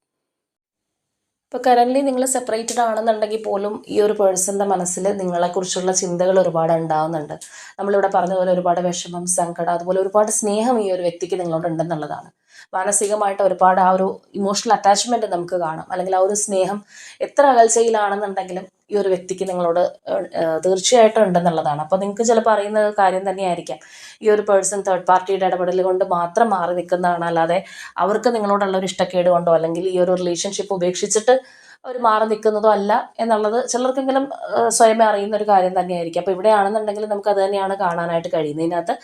ഇപ്പോൾ കറൻ്റ്ലി നിങ്ങൾ സെപ്പറേറ്റഡ് ആണെന്നുണ്ടെങ്കിൽ പോലും ഈ ഒരു പേഴ്സൻ്റെ മനസ്സിൽ നിങ്ങളെക്കുറിച്ചുള്ള ചിന്തകൾ ഒരുപാട് ഉണ്ടാകുന്നുണ്ട്. നമ്മളിവിടെ പറഞ്ഞതുപോലെ ഒരുപാട് വിഷമം, സങ്കടം, അതുപോലെ ഒരുപാട് സ്നേഹം ഈ ഒരു വ്യക്തിക്ക് നിങ്ങളോട് ഉണ്ടെന്നുള്ളതാണ്. മാനസികമായിട്ട് ഒരുപാട് ആ ഒരു ഇമോഷണൽ അറ്റാച്ച്മെൻറ്റ് നമുക്ക് കാണാം, അല്ലെങ്കിൽ ആ ഒരു സ്നേഹം എത്ര അകൽച്ചയിലാണെന്നുണ്ടെങ്കിലും ഈ ഒരു വ്യക്തിക്ക് നിങ്ങളോട് തീർച്ചയായിട്ടും ഉണ്ടെന്നുള്ളതാണ്. അപ്പോൾ നിങ്ങൾക്ക് ചിലപ്പോൾ അറിയുന്ന കാര്യം തന്നെയായിരിക്കാം, ഈ ഒരു പേഴ്സൺ തേർഡ് പാർട്ടിയുടെ ഇടപെടൽ കൊണ്ട് മാത്രം മാറി നിൽക്കുന്നതാണ്, അല്ലാതെ അവർക്ക് നിങ്ങളോടുള്ള ഒരു ഇഷ്ടക്കേട് കൊണ്ടോ അല്ലെങ്കിൽ ഈ ഒരു റിലേഷൻഷിപ്പ് ഉപേക്ഷിച്ചിട്ട് അവർ മാറി നിൽക്കുന്നതോ അല്ല എന്നുള്ളത് ചിലർക്കെങ്കിലും സ്വയമേ അറിയുന്ന ഒരു കാര്യം തന്നെയായിരിക്കും. അപ്പോൾ ഇവിടെയാണെന്നുണ്ടെങ്കിൽ നമുക്ക് അത് തന്നെയാണ് കാണാനായിട്ട് കഴിയുന്നത്. ഇതിനകത്ത്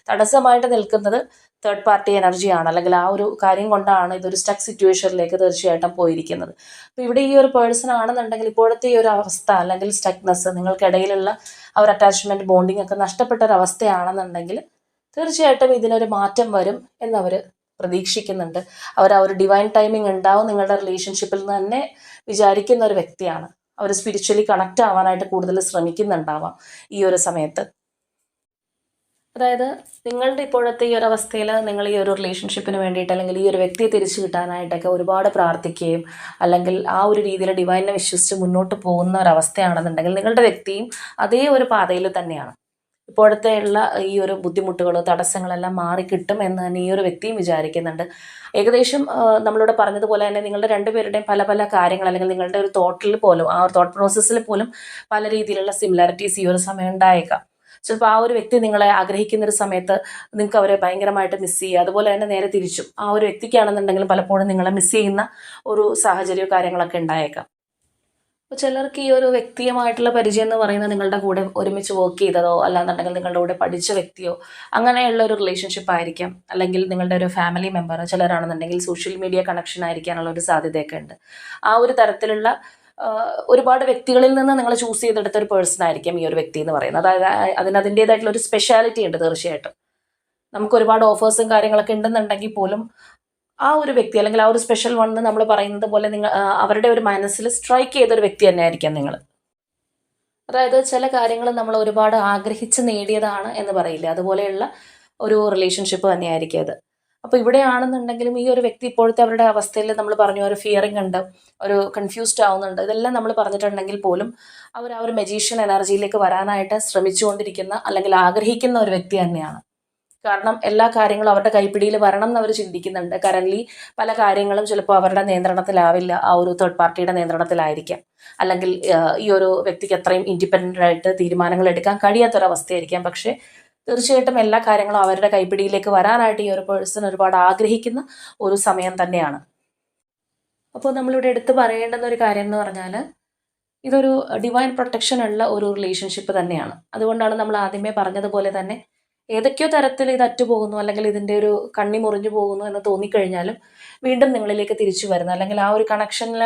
തടസ്സമായിട്ട് നിൽക്കുന്നത് തേർഡ് പാർട്ടി എനർജിയാണ്, അല്ലെങ്കിൽ ആ ഒരു കാര്യം കൊണ്ടാണ് ഇതൊരു സ്റ്റക്ക് സിറ്റുവേഷനിലേക്ക് തീർച്ചയായിട്ടും പോയിരിക്കുന്നത്. അപ്പോൾ ഇവിടെ ഈ ഒരു പേഴ്സൺ ആണെന്നുണ്ടെങ്കിൽ ഇപ്പോഴത്തെ ഈ ഒരു അവസ്ഥ അല്ലെങ്കിൽ സ്റ്റക്നെസ്, നിങ്ങൾക്കിടയിലുള്ള ആ ഒരു അറ്റാച്ച്മെൻറ്റ് ബോണ്ടിങ് ഒക്കെ നഷ്ടപ്പെട്ട ഒരു അവസ്ഥയാണെന്നുണ്ടെങ്കിൽ തീർച്ചയായിട്ടും ഇതിനൊരു മാറ്റം വരും എന്നവർ പ്രതീക്ഷിക്കുന്നുണ്ട്. അവർ ആ ഒരു ഡിവൈൻ ടൈമിംഗ് ഉണ്ടാവും നിങ്ങളുടെ റിലേഷൻഷിപ്പിൽ നിന്ന് തന്നെ വിചാരിക്കുന്ന ഒരു വ്യക്തിയാണ്. അവർ സ്പിരിച്വലി കണക്റ്റ് ആവാനായിട്ട് കൂടുതൽ ശ്രമിക്കുന്നുണ്ടാവാം ഈ ഒരു സമയത്ത്. അതായത് നിങ്ങളുടെ ഇപ്പോഴത്തെ ഈ ഒരു അവസ്ഥയിൽ നിങ്ങൾ ഈ ഒരു റിലേഷൻഷിപ്പിന് വേണ്ടിയിട്ട് അല്ലെങ്കിൽ ഈ ഒരു വ്യക്തിയെ തിരിച്ചു കിട്ടാനായിട്ടൊക്കെ ഒരുപാട് പ്രാർത്ഥിക്കുകയും അല്ലെങ്കിൽ ആ ഒരു രീതിയിൽ ഡിവൈനെ വിശ്വസിച്ച് മുന്നോട്ട് പോകുന്ന ഒരവസ്ഥയാണെന്നുണ്ടെങ്കിൽ നിങ്ങളുടെ വ്യക്തിയും അതേ ഒരു പാതയിൽ തന്നെയാണ്. ഇപ്പോഴത്തെ ഉള്ള ഈ ഒരു ബുദ്ധിമുട്ടുകൾ തടസ്സങ്ങളെല്ലാം മാറിക്കിട്ടും എന്ന് തന്നെ ഈ ഒരു വ്യക്തിയും വിചാരിക്കുന്നുണ്ട്. ഏകദേശം നമ്മളിവിടെ പറഞ്ഞതുപോലെ തന്നെ നിങ്ങളുടെ രണ്ടുപേരുടെയും പല പല കാര്യങ്ങൾ അല്ലെങ്കിൽ നിങ്ങളുടെ ഒരു തോട്ടിൽ പോലും ആ ഒരു തോട്ട് പ്രോസസ്സിൽ പോലും പല രീതിയിലുള്ള സിമിലാരിറ്റീസ് ഈ ഒരു സമയം ഉണ്ടായേക്കാം. ചിലപ്പോൾ ആ ഒരു വ്യക്തി നിങ്ങളെ ആഗ്രഹിക്കുന്ന ഒരു സമയത്ത് നിങ്ങൾക്ക് അവരെ ഭയങ്കരമായിട്ട് മിസ് ചെയ്യുക, അതുപോലെ തന്നെ നേരെ തിരിച്ചും ആ ഒരു വ്യക്തിക്കാണെന്നുണ്ടെങ്കിലും പലപ്പോഴും നിങ്ങളെ മിസ് ചെയ്യുന്ന ഒരു സാഹചര്യവും കാര്യങ്ങളൊക്കെ ഉണ്ടായേക്കാം. അപ്പോൾ ചിലർക്ക് ഈ ഒരു വ്യക്തിയുമായിട്ടുള്ള പരിചയം എന്ന് പറയുന്നത് നിങ്ങളുടെ കൂടെ ഒരുമിച്ച് വർക്ക് ചെയ്തതോ അല്ലാന്നുണ്ടെങ്കിൽ നിങ്ങളുടെ കൂടെ പഠിച്ച വ്യക്തിയോ അങ്ങനെയുള്ള ഒരു റിലേഷൻഷിപ്പ് ആയിരിക്കാം, അല്ലെങ്കിൽ നിങ്ങളുടെ ഒരു ഫാമിലി മെമ്പർ, ചിലരാണെന്നുണ്ടെങ്കിൽ സോഷ്യൽ മീഡിയ കണക്ഷൻ ആയിരിക്കാനുള്ള ഒരു സാധ്യതയൊക്കെ ഉണ്ട്. ആ ഒരു തരത്തിലുള്ള ഒരുപാട് വ്യക്തികളിൽ നിന്ന് നിങ്ങൾ ചൂസ് ചെയ്തെടുത്ത ഒരു പേഴ്സൺ ആയിരിക്കും ഈ ഒരു വ്യക്തി എന്ന് പറയുന്നത്. അതായത് അതിൻ്റേതായിട്ടുള്ള ഒരു സ്പെഷ്യാലിറ്റി ഉണ്ട് തീർച്ചയായിട്ടും. നമുക്ക് ഒരുപാട് ഓഫേഴ്സും കാര്യങ്ങളൊക്കെ ഉണ്ടെന്നുണ്ടെങ്കിൽ പോലും ആ ഒരു വ്യക്തി അല്ലെങ്കിൽ ആ ഒരു സ്പെഷ്യൽ വൺ എന്ന് നമ്മൾ പറയുന്നത് പോലെ നിങ്ങൾ അവരുടെ ഒരു മനസ്സിൽ സ്ട്രൈക്ക് ചെയ്തൊരു വ്യക്തി തന്നെ ആയിരിക്കാം നിങ്ങൾ. അതായത് ചില കാര്യങ്ങൾ നമ്മൾ ഒരുപാട് ആഗ്രഹിച്ച് നേടിയതാണ് എന്ന് പറയില്ല, അതുപോലെയുള്ള ഒരു റിലേഷൻഷിപ്പ് തന്നെയായിരിക്കും അത്. അപ്പോൾ ഇവിടെയാണെന്നുണ്ടെങ്കിലും ഈ ഒരു വ്യക്തി ഇപ്പോഴത്തെ അവരുടെ അവസ്ഥയിൽ നമ്മൾ പറഞ്ഞു ഒരു ഫിയറിംഗ് ഉണ്ട്, ഒരു കൺഫ്യൂസ്ഡ് ആവുന്നുണ്ട്, ഇതെല്ലാം നമ്മൾ പറഞ്ഞിട്ടുണ്ടെങ്കിൽ പോലും അവർ ആ ഒരു മജീഷ്യൻ എനർജിയിലേക്ക് വരാനായിട്ട് ശ്രമിച്ചുകൊണ്ടിരിക്കുന്ന അല്ലെങ്കിൽ ആഗ്രഹിക്കുന്ന ഒരു വ്യക്തി തന്നെയാണ്. കാരണം എല്ലാ കാര്യങ്ങളും അവരുടെ കൈപ്പിടിയിൽ വരണം എന്ന് അവർ ചിന്തിക്കുന്നുണ്ട്. കറൻലി പല കാര്യങ്ങളും ചിലപ്പോൾ അവരുടെ നിയന്ത്രണത്തിലാവില്ല, ആ ഒരു തേർഡ് പാർട്ടിയുടെ നിയന്ത്രണത്തിലായിരിക്കാം, അല്ലെങ്കിൽ ഈ ഒരു വ്യക്തിക്ക് അത്രയും ഇൻഡിപെൻഡൻ്റ് ആയിട്ട് തീരുമാനങ്ങൾ എടുക്കാൻ കഴിയാത്തൊരവസ്ഥയായിരിക്കാം. പക്ഷേ തീർച്ചയായിട്ടും എല്ലാ കാര്യങ്ങളും അവരുടെ കൈപ്പിടിയിലേക്ക് വരാനായിട്ട് ഈ ഒരു പേഴ്സൺ ഒരുപാട് ആഗ്രഹിക്കുന്ന ഒരു സമയം തന്നെയാണ്. അപ്പോൾ നമ്മളിവിടെ എടുത്ത് പറയേണ്ടുന്ന ഒരു കാര്യം എന്ന് പറഞ്ഞാൽ ഇതൊരു ഡിവൈൻ പ്രൊട്ടക്ഷൻ ഉള്ള ഒരു റിലേഷൻഷിപ്പ് തന്നെയാണ്. അതുകൊണ്ടാണ് നമ്മൾ ആദ്യമേ പറഞ്ഞതുപോലെ തന്നെ ഏതൊക്കെയോ തരത്തിൽ ഇത് അറ്റുപോകുന്നു അല്ലെങ്കിൽ ഇതിൻ്റെ ഒരു കണ്ണി മുറിഞ്ഞു പോകുന്നു എന്ന് തോന്നിക്കഴിഞ്ഞാലും വീണ്ടും നിങ്ങളിലേക്ക് തിരിച്ചു വരുന്നു, അല്ലെങ്കിൽ ആ ഒരു കണക്ഷനിൽ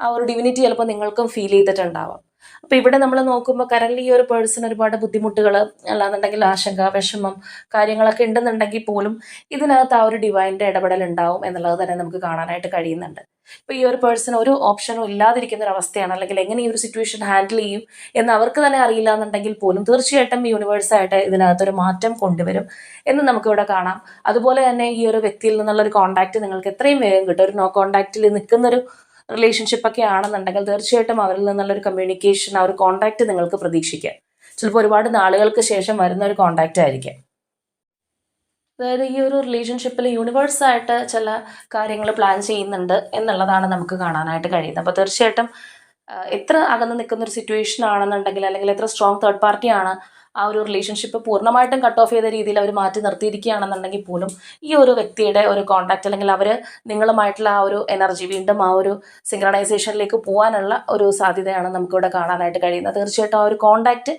ആ ഒരു ഡിവിനിറ്റി ചിലപ്പോൾ നിങ്ങൾക്കും ഫീൽ ചെയ്തിട്ടുണ്ടാവാം. അപ്പോൾ ഇവിടെ നമ്മൾ നോക്കുമ്പോൾ കറൻലി ഈ ഒരു പേഴ്സൺ ഒരുപാട് ബുദ്ധിമുട്ടുകൾ അല്ലാന്നുണ്ടെങ്കിൽ ആശങ്ക, വിഷമം കാര്യങ്ങളൊക്കെ ഉണ്ടെന്നുണ്ടെങ്കിൽ പോലും ഇതിനകത്ത് ആ ഒരു ഡിവൈൻ്റെ ഇടപെടൽ ഉണ്ടാവും എന്നുള്ളത് തന്നെ നമുക്ക് കാണാനായിട്ട് കഴിയുന്നുണ്ട്. ഇപ്പോൾ ഈ ഒരു പേഴ്സൺ ഒരു ഓപ്ഷനും ഇല്ലാതിരിക്കുന്ന ഒരു അവസ്ഥയാണ്, അല്ലെങ്കിൽ എങ്ങനെ ഈ ഒരു സിറ്റുവേഷൻ ഹാൻഡിൽ ചെയ്യും എന്ന് അവർക്ക് തന്നെ അറിയില്ല എന്നുണ്ടെങ്കിൽ പോലും തീർച്ചയായിട്ടും യൂണിവേഴ്സായിട്ട് ഇതിനകത്തൊരു മാറ്റം കൊണ്ടുവരും എന്ന് നമുക്കിവിടെ കാണാം. അതുപോലെ തന്നെ ഈ ഒരു വ്യക്തിയിൽ നിന്നുള്ളൊരു കോൺടാക്റ്റ് നിങ്ങൾക്ക് എത്രയും വേഗം കിട്ടും. ഒരു നോ കോൺടാക്റ്റിൽ നിൽക്കുന്നൊരു റിലേഷൻഷിപ്പൊക്കെ ആണെന്നുണ്ടെങ്കിൽ തീർച്ചയായിട്ടും അവരിൽ നിന്നുള്ളൊരു കമ്മ്യൂണിക്കേഷൻ, ആ ഒരു കോൺടാക്റ്റ് നിങ്ങൾക്ക് പ്രതീക്ഷിക്കാം. ചിലപ്പോൾ ഒരുപാട് നാളുകൾക്ക് ശേഷം വരുന്ന ഒരു കോൺടാക്റ്റ് ആയിരിക്കും. അതായത് ഈ ഒരു റിലേഷൻഷിപ്പിൽ യൂണിവേഴ്സായിട്ട് ചില കാര്യങ്ങൾ പ്ലാൻ ചെയ്യുന്നുണ്ട് എന്നുള്ളതാണ് നമുക്ക് കാണാനായിട്ട് കഴിയുന്നത്. അപ്പോൾ തീർച്ചയായിട്ടും എത്ര അകന്ന് നിൽക്കുന്ന ഒരു സിറ്റുവേഷൻ ആണെന്നുണ്ടെങ്കിൽ അല്ലെങ്കിൽ എത്ര സ്ട്രോങ് തേർഡ് പാർട്ടിയാണ് ആ ഒരു റിലേഷൻഷിപ്പ് പൂർണ്ണമായിട്ടും കട്ട് ഓഫ് ചെയ്ത രീതിയിൽ അവർ മാറ്റി നിർത്തിയിരിക്കുകയാണെന്നുണ്ടെങ്കിൽ പോലും ഈ ഒരു വ്യക്തിയുടെ ഒരു കോൺടാക്റ്റ് അല്ലെങ്കിൽ അവർ നിങ്ങളുമായിട്ടുള്ള ആ ഒരു എനർജി വീണ്ടും ആ ഒരു സിങ്ക്രണൈസേഷനിലേക്ക് പോകാനുള്ള ഒരു സാധ്യതയാണ് നമുക്കിവിടെ കാണാനായിട്ട് കഴിയുന്നത്. തീർച്ചയായിട്ടും ആ ഒരു കോൺടാക്റ്റ്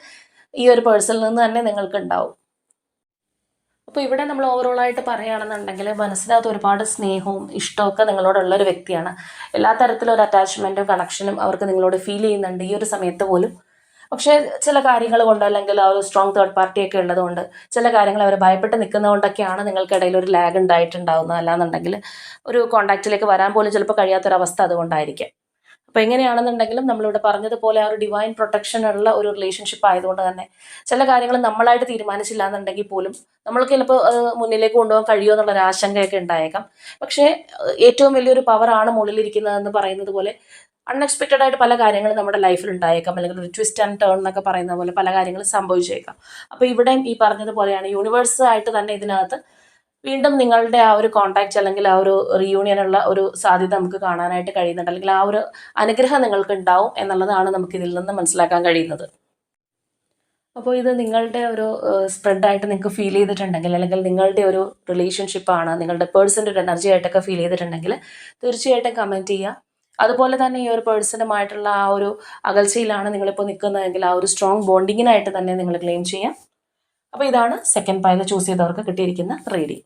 ഈ ഒരു പേഴ്സണിൽ നിന്ന് തന്നെ നിങ്ങൾക്ക് ഉണ്ടാവും. അപ്പോൾ ഇവിടെ നമ്മൾ ഓവറോളായിട്ട് പറയുകയാണെന്നുണ്ടെങ്കിൽ മനസ്സിനകത്ത് ഒരുപാട് സ്നേഹവും ഇഷ്ടമൊക്കെ നിങ്ങളോടുള്ളൊരു വ്യക്തിയാണ്. എല്ലാ തരത്തിലും ഒരു അറ്റാച്ച്മെൻറ്റും കണക്ഷനും അവർക്ക് നിങ്ങളോട് ഫീൽ ചെയ്യുന്നുണ്ട് ഈ ഒരു സമയത്ത് പോലും. പക്ഷേ ചില കാര്യങ്ങൾ കൊണ്ട് അല്ലെങ്കിൽ ആ ഒരു സ്ട്രോങ് തേർഡ് പാർട്ടിയൊക്കെ ഉള്ളതുകൊണ്ട് ചില കാര്യങ്ങൾ അവർ ഭയപ്പെട്ട് നിൽക്കുന്നതുകൊണ്ടൊക്കെയാണ് നിങ്ങൾക്കിടയിൽ ഒരു ലാഗ് ഉണ്ടായിട്ടുണ്ടാവുന്നത്. അല്ലാന്നുണ്ടെങ്കിൽ ഒരു കോൺടാക്റ്റിലേക്ക് വരാൻ പോലും ചിലപ്പോൾ കഴിയാത്തൊരവസ്ഥ അതുകൊണ്ടായിരിക്കും. അപ്പോൾ എങ്ങനെയാണെന്നുണ്ടെങ്കിലും നമ്മളിവിടെ പറഞ്ഞതുപോലെ ആ ഒരു ഡിവൈൻ പ്രൊട്ടക്ഷനുള്ള ഒരു റിലേഷൻഷിപ്പ് ആയതുകൊണ്ട് തന്നെ ചില കാര്യങ്ങൾ നമ്മളായിട്ട് തീരുമാനിച്ചില്ല എന്നുണ്ടെങ്കിൽ പോലും നമ്മൾക്ക് ചിലപ്പോൾ മുന്നിലേക്ക് കൊണ്ടുപോകാൻ കഴിയുമോ എന്നുള്ളൊരു ആശങ്കയൊക്കെ ഉണ്ടായേക്കാം. പക്ഷേ ഏറ്റവും വലിയൊരു പവറാണ് മുകളിലിരിക്കുന്നതെന്ന് പറയുന്നത് പോലെ അൺഎക്സ്പെക്റ്റഡ് ആയിട്ട് പല കാര്യങ്ങളും നമ്മുടെ ലൈഫിൽ ഉണ്ടായേക്കാം, അല്ലെങ്കിൽ ഒരു ട്വിസ്റ്റ് ആൻഡ് ടേൺ എന്നൊക്കെ പറയുന്ന പോലെ പല കാര്യങ്ങളും സംഭവിച്ചേക്കാം. അപ്പോൾ ഇവിടെയും ഈ പറഞ്ഞതുപോലെയാണ് യൂണിവേഴ്സായിട്ട് തന്നെ ഇതിനകത്ത് വീണ്ടും നിങ്ങളുടെ ആ ഒരു കോൺടാക്റ്റ് അല്ലെങ്കിൽ ആ ഒരു റീയൂണിയനുള്ള ഒരു സാധ്യത നമുക്ക് കാണാനായിട്ട് കഴിയുന്നുണ്ട്, അല്ലെങ്കിൽ ആ ഒരു അനുഗ്രഹം നിങ്ങൾക്ക് ഉണ്ടാവും എന്നുള്ളതാണ് നമുക്ക് ഇതിൽ നിന്ന് മനസ്സിലാക്കാൻ കഴിയുന്നത്. അപ്പോൾ ഇത് നിങ്ങളുടെ ഒരു സ്പ്രെഡായിട്ട് നിങ്ങൾക്ക് ഫീൽ ചെയ്തിട്ടുണ്ടെങ്കിൽ, അല്ലെങ്കിൽ നിങ്ങളുടെ ഒരു റിലേഷൻഷിപ്പാണ്, നിങ്ങളുടെ പേഴ്സൻ്റെ ഒരു എനർജി ആയിട്ടൊക്കെ ഫീൽ ചെയ്തിട്ടുണ്ടെങ്കിൽ തീർച്ചയായിട്ടും കമൻറ്റ് ചെയ്യുക. അതുപോലെ തന്നെ ഈ ഒരു പേഴ്സണുമായിട്ടുള്ള ആ ഒരു അകൽച്ചയിലാണ് നിങ്ങളിപ്പോൾ നിൽക്കുന്നതെങ്കിൽ ആ ഒരു സ്ട്രോങ് ബോണ്ടിങ്ങിനായിട്ട് തന്നെ നിങ്ങൾ ക്ലെയിം ചെയ്യാം. അപ്പോൾ ഇതാണ് സെക്കൻഡ് പൈൽ ചൂസ് ചെയ്തവർക്ക് കിട്ടിയിരിക്കുന്ന റീഡിംഗ്.